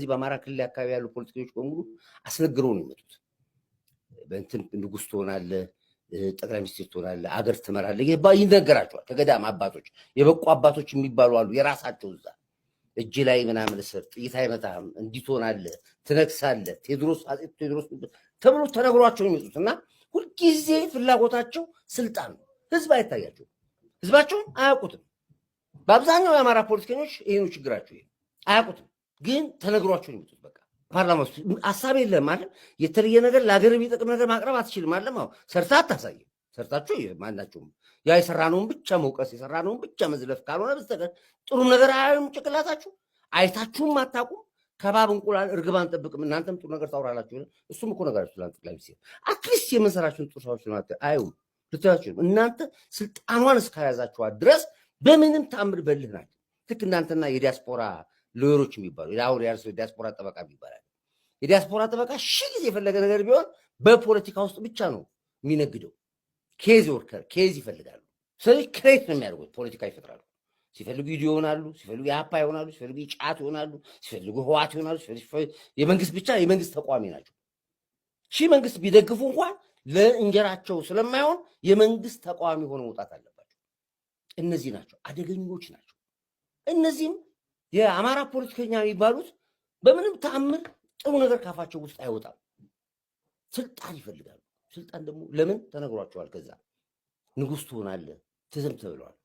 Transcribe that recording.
በዚህ በአማራ ክልል አካባቢ ያሉ ፖለቲከኞች በሙሉ አስነግረው ነው የሚመጡት። በእንትን ንጉስ ትሆናለህ፣ ጠቅላይ ሚኒስትር ትሆናለህ፣ አገር ትመራለህ ይነገራቸዋል። ከገዳም አባቶች የበቁ አባቶች የሚባሉ አሉ። የራሳቸው እዛ እጅ ላይ ምናምን ስር ጥይት አይመታህም፣ እንዲህ ትሆናለህ፣ ትነግሳለህ፣ ቴዎድሮስ አጼ ቴዎድሮስ ተብሎ ተነግሯቸው የሚመጡት እና ሁልጊዜ ፍላጎታቸው ስልጣን ነው። ህዝብ አይታያቸውም፣ ህዝባቸውን አያውቁትም። በአብዛኛው የአማራ ፖለቲከኞች ይሄ ነው ችግራቸው። አያውቁትም፣ ግን ተነግሯቸው የሚመጡት በቃ ፓርላማ ውስጥ ሀሳብ የለም ማለት የተለየ ነገር ለሀገር የሚጠቅም ነገር ማቅረብ አትችልም ማለት ነው። ሰርታ አታሳይም። ሰርታችሁ ማናቸውም ያ የሰራነውን ብቻ መውቀስ የሰራነውን ብቻ መዝለፍ ካልሆነ በስተቀር ጥሩም ነገር አያዩም። ጭቅላታችሁ አይታችሁም አታውቁም። ከባብ እንቁላል እርግባን ጠብቅም። እናንተም ጥሩ ነገር ታውራላችሁ። እሱም እኮ ነገር ጠቅላይ ሚኒስትር አትሊስት የምንሰራችሁን ጥሩ ስራዎች አያዩም። ልትላችሁም እናንተ ስልጣኗን እስከያዛችኋት ድረስ በምንም ተአምር በልህ ናቸው። ልክ እናንተና የዲያስፖራ ሎየሮች የሚባሉ አሁን የዲያስፖራ ጠበቃ ይባላል። የዲያስፖራ ጠበቃ ሺህ ጊዜ የፈለገ ነገር ቢሆን በፖለቲካ ውስጥ ብቻ ነው የሚነግደው። ኬዝ ወርከር ኬዝ ይፈልጋሉ። ስለዚህ ክሬት ነው የሚያደርጉት። ፖለቲካ ይፈጥራሉ። ሲፈልጉ ኢዲዮ ይሆናሉ፣ ሲፈልጉ የአፓ ይሆናሉ፣ ሲፈልጉ ጫት ይሆናሉ፣ ሲፈልጉ ህዋት ይሆናሉ። የመንግስት ብቻ የመንግስት ተቋሚ ናቸው። ሺህ መንግስት ቢደግፉ እንኳን ለእንጀራቸው ስለማይሆን የመንግስት ተቃዋሚ ሆነ መውጣት አለባቸው። እነዚህ ናቸው፣ አደገኞች ናቸው። እነዚህም የአማራ ፖለቲከኛ የሚባሉት በምንም ተአምር ጥሩ ነገር ካፋቸው ውስጥ አይወጣም። ስልጣን ይፈልጋሉ። ስልጣን ደግሞ ለምን ተነግሯቸዋል። ከዛ ንጉስ ትሆናለህ ትዘም ተብለዋል።